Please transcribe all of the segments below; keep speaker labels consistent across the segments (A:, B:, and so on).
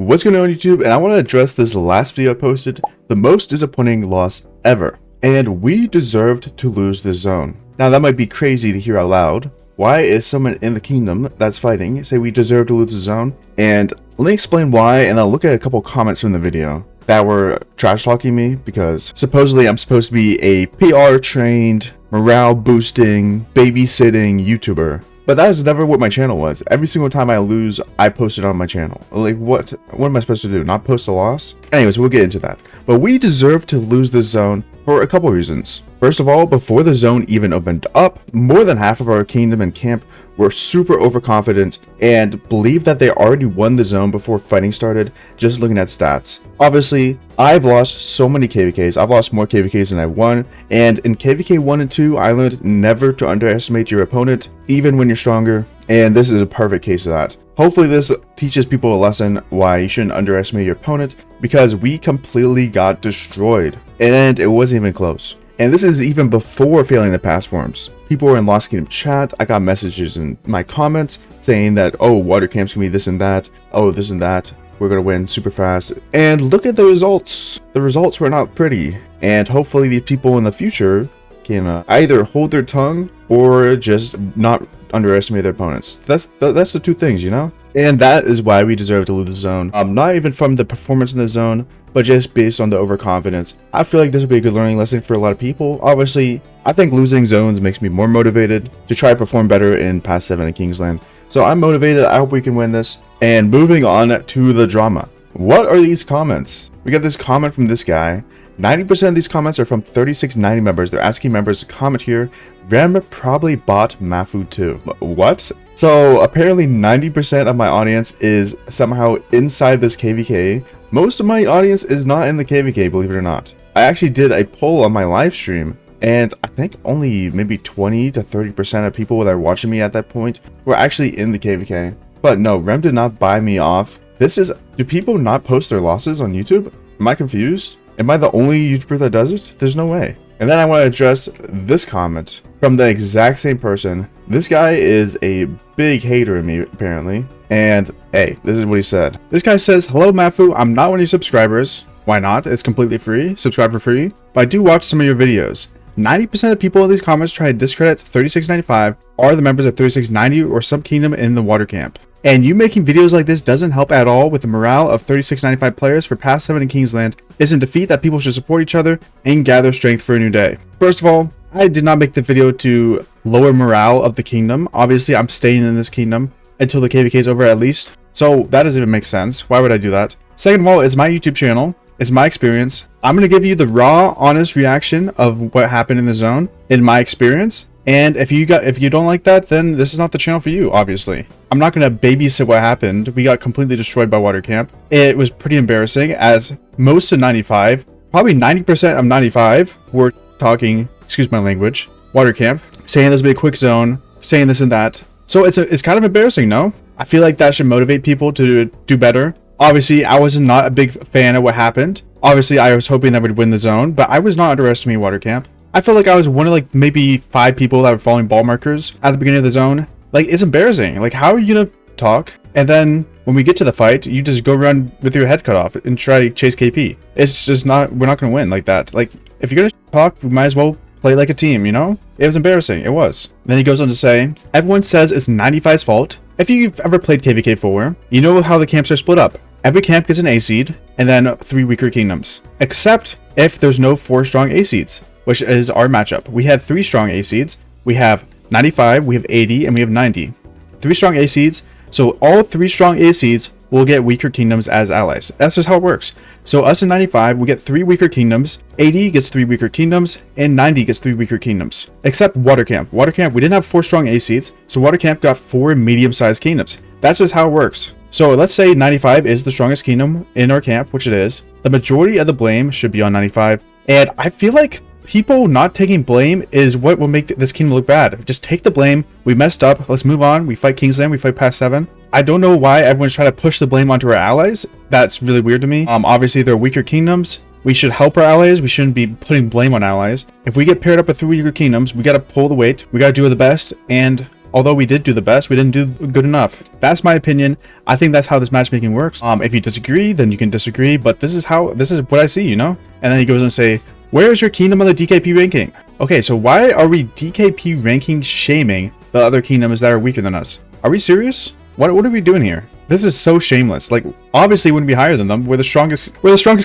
A: What's going on YouTube? And I want to address this last video I posted, the most disappointing loss ever. And we deserved to lose this zone. Now that might be crazy to hear out loud. Why is someone in the kingdom that's fighting say we deserve to lose the zone? And let me explain why, and I'll look at a couple comments from the video that were trash talking me, because supposedly I'm supposed to be a PR trained, morale boosting, babysitting YouTuber. But that is never what my channel was. Every single time I lose, I post it on my channel. Like, what am I supposed to do? Not post a loss? Anyways, we'll get into that. But we deserve to lose this zone for a couple reasons. First of all, before the zone even opened up, more than half of our kingdom and camp were super overconfident and believed that they already won the zone before fighting started, just looking at stats. Obviously, I've lost so many KVKs. I've lost more KVKs than I won, and in KVK 1 and 2, I learned never to underestimate your opponent, even when you're stronger, and this is a perfect case of that. Hopefully this teaches people a lesson why you shouldn't underestimate your opponent, because we completely got destroyed, and it wasn't even close. And this is even before failing the pass forms. People were in Lost Kingdom chat. I got messages in my comments saying that, oh, water camps can be this and that. Oh, this and that. We're going to win super fast. And look at the results. The results were not pretty. And hopefully these people in the future can either hold their tongue or just not underestimate their opponents. That's the two things, you know? And that is why we deserve to lose the zone. Not even from the performance in the zone, but just based on the overconfidence. I feel like this would be a good learning lesson for a lot of people. Obviously, I think losing zones makes me more motivated to try to perform better in Pass 7 and Kingsland. So I'm motivated. I hope we can win this. And moving on to the drama. What are these comments? We got this comment from this guy. 90% of these comments are from 3690 members. They're asking members to comment here. Rem probably bought Maffu too. What? So apparently 90% of my audience is somehow inside this KVK. Most of my audience is not in the KVK, believe it or not. I actually did a poll on my live stream, and I think only maybe 20 to 30% of people that are watching me at that point were actually in the KVK. But no, Rem did not buy me off. Do people not post their losses on YouTube? Am I confused? Am I the only YouTuber that does it? There's no way. And then I want to address this comment from the exact same person. This guy is a big hater of me, apparently. And hey, this is what he said. This guy says, "Hello, Maffu. I'm not one of your subscribers. Why not? It's completely free. Subscribe for free. But I do watch some of your videos. 90% of people in these comments try to discredit 3695 are the members of 3690 or Sub Kingdom in the water camp. And you making videos like this doesn't help at all with the morale of 3695 players for Pass 7 in Kingsland. It's in defeat that people should support each other and gather strength for a new day." First of all, I did not make the video to lower morale of the kingdom. Obviously, I'm staying in this kingdom until the KVK is over at least. So that doesn't even make sense. Why would I do that? Second of all, it's my YouTube channel. It's my experience. I'm going to give you the raw, honest reaction of what happened in the zone in my experience. And if you don't like that, then this is not the channel for you, obviously. I'm not going to babysit what happened. We got completely destroyed by water camp. It was pretty embarrassing, as most of 95, probably 90% of 95 were talking, excuse my language, water camp, saying this would be a quick zone, saying this and that. So it's kind of embarrassing, no? I feel like that should motivate people to do better. Obviously, I was not a big fan of what happened. Obviously, I was hoping that we'd win the zone, but I was not underestimating water camp. I feel like I was one of like maybe 5 people that were following ball markers at the beginning of the zone. Like, it's embarrassing. Like, how are you gonna talk? And then when we get to the fight, you just go around with your head cut off and try to chase KP. It's just we're not gonna win like that. Like, if you're gonna talk, we might as well play like a team, you know? It was embarrassing. It was. Then he goes on to say, "Everyone says it's 95's fault. If you've ever played KVK 4, you know how the camps are split up. Every camp gets an A seed and then 3 weaker kingdoms. Except if there's no 4 strong A seeds, which is our matchup. We had 3 strong A seeds. We have 95, we have 80, and we have 90. 3 strong A seeds. So all 3 strong A seeds will get weaker kingdoms as allies. That's just how it works. So us in 95, we get 3 weaker kingdoms. 80 gets 3 weaker kingdoms, and 90 gets 3 weaker kingdoms. Except water camp. Water camp, we didn't have 4 strong A seeds, so water camp got 4 medium-sized kingdoms. That's just how it works. So let's say 95 is the strongest kingdom in our camp, which it is. The majority of the blame should be on 95. And I feel like people not taking blame is what will make this kingdom look bad. Just take the blame. We messed up. Let's move on. We fight Kingsland. We fight Pass 7. I don't know why everyone's trying to push the blame onto our allies. That's really weird to me. Obviously, they're weaker kingdoms. We should help our allies. We shouldn't be putting blame on allies. If we get paired up with 3 weaker kingdoms, we got to pull the weight. We got to do the best. And Although we did do the best, we didn't do good enough. That's my opinion. I think that's how this matchmaking works. If you disagree, then you can disagree, but this is what I see, you know? And then he goes and say, where is your kingdom on the DKP ranking? Okay, so why are we DKP ranking shaming the other kingdoms that are weaker than us? Are we serious? What are we doing here? This is so shameless. Like, obviously we wouldn't be higher than them. We're the strongest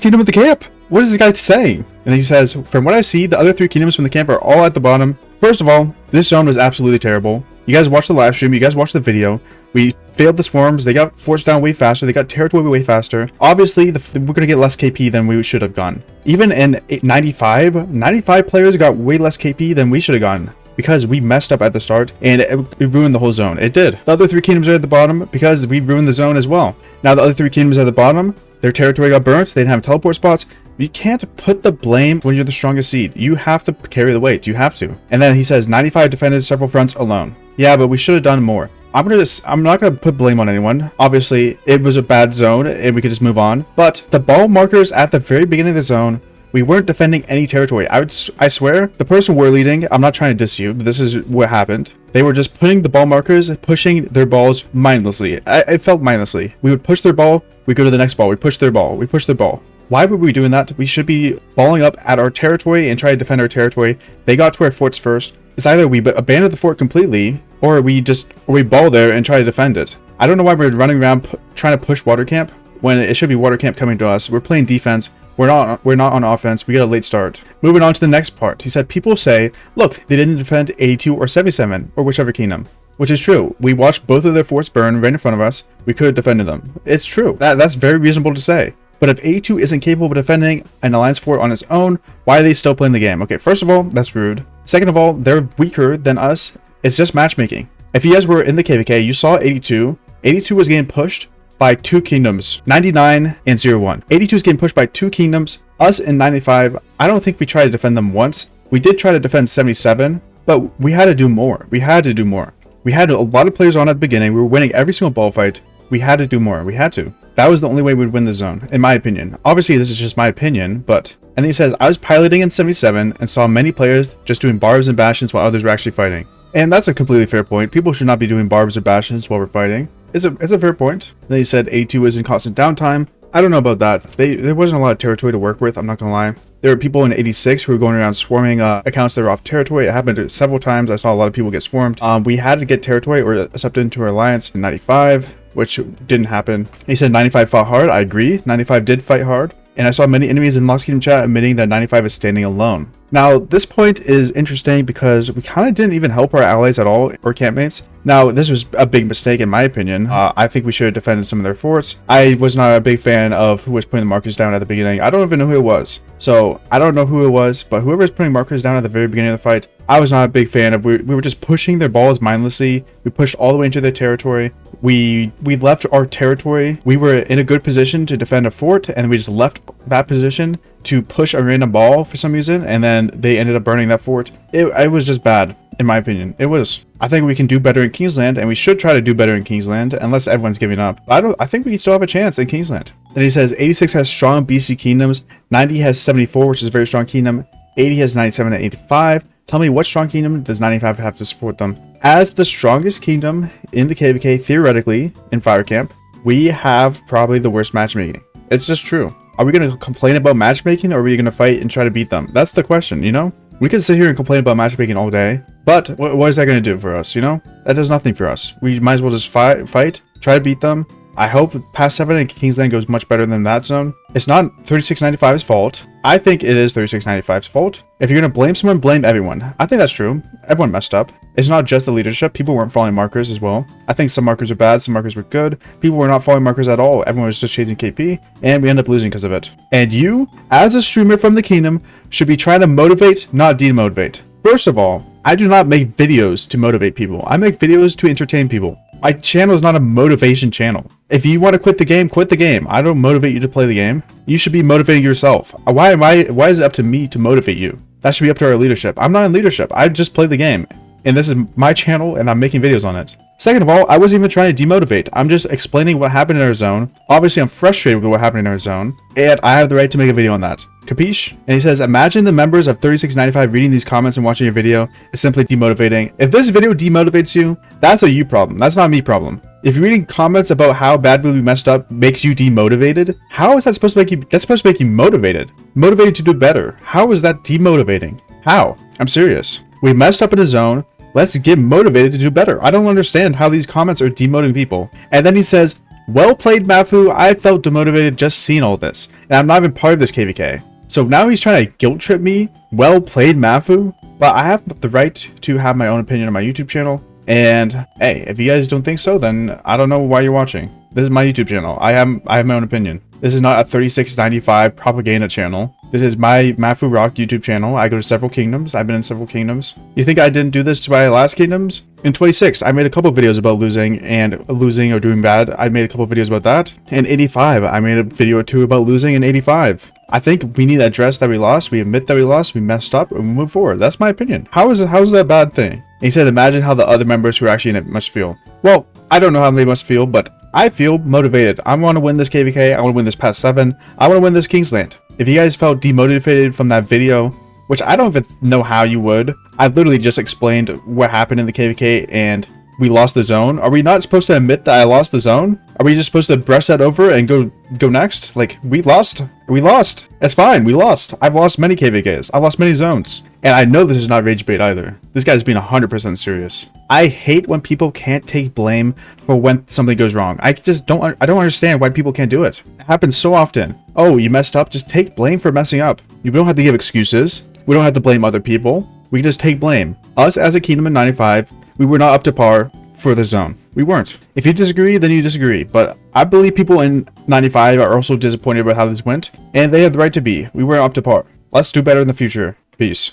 A: kingdom of the camp. What is this guy saying? And he says, from what I see, the other 3 kingdoms from the camp are all at the bottom. First of all, this zone was absolutely terrible. You guys watched the live stream, you guys watched the video. We failed the swarms, they got forced down way faster, they got territory way faster. Obviously, we're going to get less KP than we should have gone. Even in 95 players got way less KP than we should have gotten. Because we messed up at the start, and it ruined the whole zone. It did. The other 3 kingdoms are at the bottom because we ruined the zone as well. Now the other 3 kingdoms are at the bottom, their territory got burnt, they didn't have teleport spots. You can't put the blame when you're the strongest seed. You have to carry the weight. You have to. And then he says 95 defended several fronts alone. Yeah, but we should have done more. I'm not gonna put blame on anyone. Obviously, it was a bad zone and we could just move on. But the ball markers at the very beginning of the zone, we weren't defending any territory. I swear, the person we're leading, I'm not trying to diss you, but this is what happened. They were just putting the ball markers, pushing their balls mindlessly. It felt mindlessly. We would push their ball, we go to the next ball, we push their ball, we push their ball. Why were we doing that? We should be balling up at our territory and try to defend our territory. They got to our forts first. It's either we abandon the fort completely, or we ball there and try to defend it. I don't know why we're running around trying to push water camp when it should be water camp coming to us. We're playing defense. We're not on offense. We got a late start. Moving on to the next part. He said people say, look, they didn't defend 82 or 77 or whichever kingdom. Which is true. We watched both of their forts burn right in front of us. We could have defended them. It's true. That's very reasonable to say. But if 82 isn't capable of defending an alliance fort on its own, why are they still playing the game? Okay, first of all, that's rude. Second of all, they're weaker than us. It's just matchmaking. If you guys were in the KVK, you saw 82. 82 was getting pushed by 2 kingdoms, 99 and 01. 82 is getting pushed by 2 kingdoms. Us in 95, I don't think we tried to defend them once. We did try to defend 77, but we had to do more. We had a lot of players on at the beginning. We were winning every single ball fight. We had to do more. We had to. That was the only way we'd win the zone, in my opinion. Obviously, this is just my opinion, but... And then he says, I was piloting in 77 and saw many players just doing barbs and bastions while others were actually fighting. And that's a completely fair point. People should not be doing barbs or bastions while we're fighting. It's a fair point. And then he said A2 is in constant downtime. I don't know about that. There wasn't a lot of territory to work with, I'm not gonna lie. There were people in 86 who were going around swarming accounts that were off territory. It happened several times. I saw a lot of people get swarmed. We had to get territory or accepted into our alliance in 95. Which didn't happen. He said 95 fought hard. I agree. 95 did fight hard. And I saw many enemies in Lost Kingdom chat admitting that 95 is standing alone. Now, this point is interesting because we kind of didn't even help our allies at all, or campmates. Now, this was a big mistake in my opinion. I think we should have defended some of their forts. I was not a big fan of who was putting the markers down at the beginning. I don't even know who it was. So, I don't know who it was, but whoever was putting markers down at the very beginning of the fight, I was not a big fan of. We were just pushing their balls mindlessly. We pushed all the way into their territory. We left our territory. We were in a good position to defend a fort, and we just left that position to push a random ball for some reason, and then they ended up burning that fort. It was just bad, in my opinion. It was. I think we can do better in Kingsland, and we should try to do better in Kingsland, unless everyone's giving up. I think we can still have a chance in Kingsland. Then he says 86 has strong BC kingdoms, 90 has 74, which is a very strong kingdom, 80 has 97 and 85. Tell me what strong kingdom does 95 have to support them? As the strongest kingdom in the KVK, theoretically, in Fire Camp, we have probably the worst matchmaking. It's just true. Are we going to complain about matchmaking, or are we going to fight and try to beat them? That's the question, you know? We could sit here and complain about matchmaking all day, but what is that going to do for us, you know? That does nothing for us. We might as well just fight, try to beat them. I hope past 7 and Kingsland goes much better than that zone. It's not 3695's fault. I think it is 3695's fault. If you're going to blame someone, blame everyone. I think that's true. Everyone messed up. It's not just the leadership. People weren't following markers as well. I think some markers are bad, some markers were good. People were not following markers at all. Everyone was just chasing KP, and we end up losing because of it. And you, as a streamer from the kingdom, should be trying to motivate, not demotivate. First of all, I do not make videos to motivate people. I make videos to entertain people. My channel is not a motivation channel. If you want to quit the game, quit the game. I don't motivate you to play the game. You should be motivating yourself. Why is it up to me to motivate you? That should be up to our leadership. I'm not in leadership. I just play the game. And this is my channel, and I'm making videos on it. Second of all, I wasn't even trying to demotivate. I'm just explaining what happened in our zone. Obviously, I'm frustrated with what happened in our zone, and I have the right to make a video on that. Capiche? And he says, imagine the members of 3695 reading these comments and watching your video is simply demotivating. If this video demotivates you, that's a you problem. That's not a me problem. If you're reading comments about how badly we messed up makes you demotivated, how is that supposed to make you? That's supposed to make you motivated. Motivated to do better. How is that demotivating? How? I'm serious. We messed up in a zone. Let's get motivated to do better. I don't understand how these comments are demoting people. And then he says, well played, Maffu. I felt demotivated just seeing all this. And I'm not even part of this KVK. So now he's trying to guilt trip me. Well played, Maffu. But I have the right to have my own opinion on my YouTube channel. And hey, if you guys don't think so, then I don't know why you're watching. This is my YouTube channel. I have my own opinion. This is not a 3695 propaganda channel. This is my Maffu Rock YouTube channel. I go to several kingdoms. I've been in several kingdoms. You think I didn't do this to my last kingdoms? In 26, I made a couple videos about losing or doing bad. I made a couple videos about that. In 85, I made a video or two about losing in 85. I think we need to address that we lost. We admit that we lost. We messed up and we move forward. That's my opinion. How is that a bad thing? And he said, imagine how the other members who are actually in it must feel. Well, I don't know how they must feel, but I feel motivated. I want to win this KVK. I want to win this past 7. I want to win this Kingsland. If you guys felt demotivated from that video, which I don't even know how you would, I literally just explained what happened in the KVK and we lost the zone. Are we not supposed to admit that I lost the zone? Are we just supposed to brush that over and go next? Like, we lost. It's fine. We lost. I've lost many KVKs. I've lost many zones. And I know this is not rage bait either. This guy's being 100% serious. I hate when people can't take blame for when something goes wrong. I don't understand why people can't do it. It happens so often. Oh, you messed up? Just take blame for messing up. You don't have to give excuses. We don't have to blame other people. We can just take blame. Us as a kingdom in 95, we were not up to par for the zone. We weren't. If you disagree, then you disagree. But I believe people in 95 are also disappointed about how this went. And they have the right to be. We weren't up to par. Let's do better in the future. Peace.